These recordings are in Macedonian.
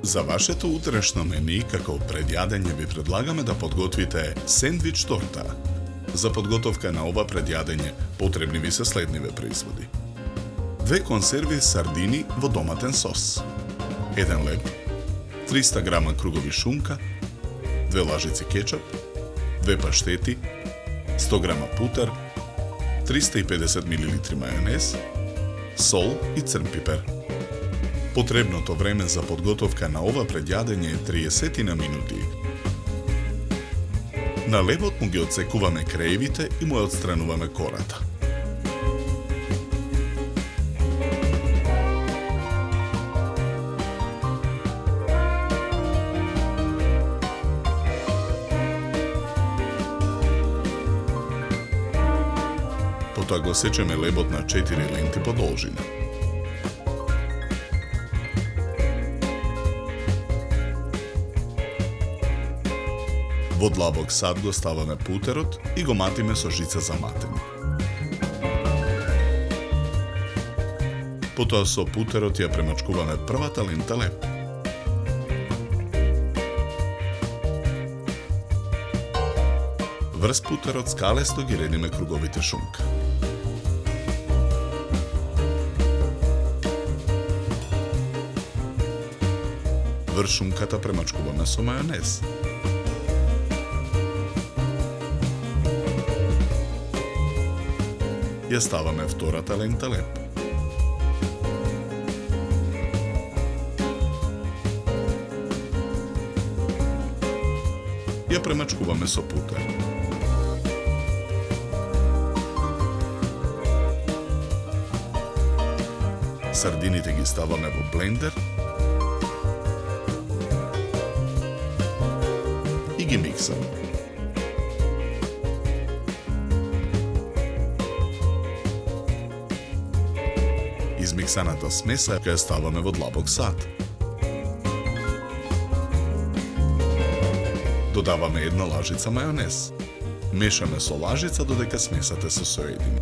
За вашето утрешно мени, како предјадење ви предлагаме да подготвите сендвич торта. За подготовка на ова предјадење потребни ви се следниве производи. 2 консерви сардини во доматен сос, 1 леб, 300 грама кругови шунка, 2 лажици кетчуп, 2 паштети, 100 грама путар, 350 мл мајонез, сол и црн пипер. Потребното време за подготовка на ова предјадење е 30 минути. На лебот му ги отсекуваме креевите и му ја отстрануваме кората. Потоа го сечеме лебот на 4 ленти по должина. Во длабок сад го ставаме путерот и го матиме со жица за матење. Потоа со путерот ја премачкуваме првата лента леб. Врз путерот скалесто ги редиме круговите шунка. Врз шунката премачкуваме со мајонез. Ја ставаме втората лента леб. Ја премачкуваме со путер. Сардините ги ставаме во блендер и ги миксаме. Измиксаната смеса ја ставаме во длабок сад. Додаваме 1 лажица мајонез. Мешаме со лажица додека смесата се соедини.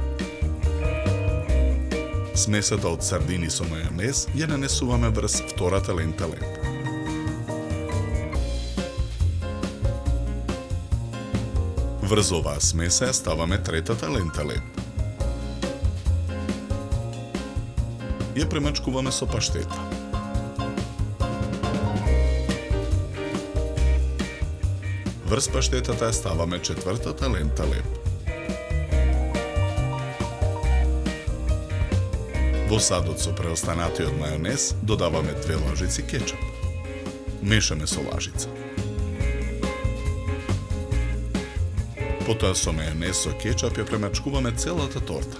Смесата од сардини со мајонез ја нанесуваме врз втората лента леб. Врз оваа смеса ја ставаме третата лента леб. Ја премачкуваме со паштета. Врз паштетата ја ставаме четвртата лента леб. Во садот со преостанатиот мајонез додаваме 2 лажици кетчуп. Мешаме со лажица. Потоа со мајонез со кетчуп ја премачкуваме целата торта.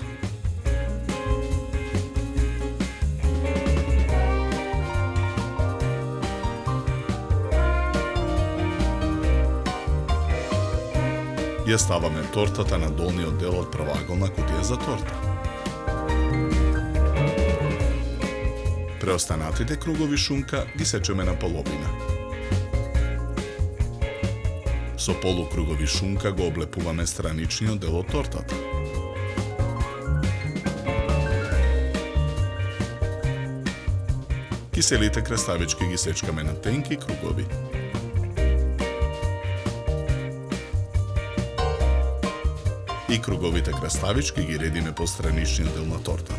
Ја ставаме тортата на долниот дел од правоаголна кутија за торта. Преостанатите кругови шунка ги сечеме на половина. Со полукругови шунка го облепуваме страничниот дел од тортата. Киселите краставички ги сечкаме на тенки кругови. И круговите краставички ги редиме по страничниот дел на торта.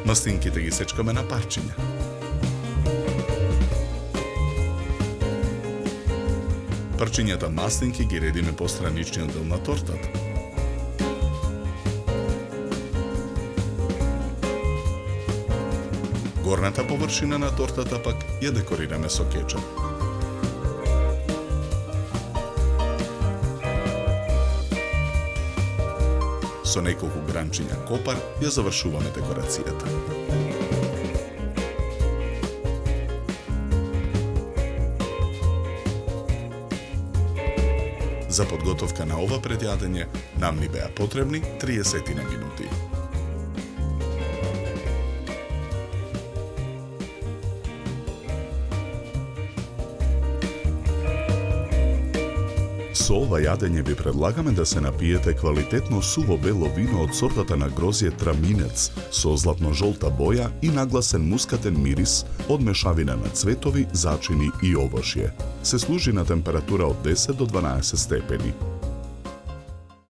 Мастинките ги сечкаме на парчиња. Парчињата мастинки ги редиме по страничниот дел на тортата. Горната површина на тортата пак ја декорираме со кетчуп. Со неколку гранчиња копар ја завршуваме декорацијата. За подготовка на ова предјадење нам ни беа потребни 30 минути. Со ова јадење ви предлагаме да се напиете квалитетно суво бело вино од сортата на грозје Траминец со златно-жолта боја и нагласен мускатен мирис од мешавина на цветови, зачини и овошје. Се служи на температура од 10 до 12 степени.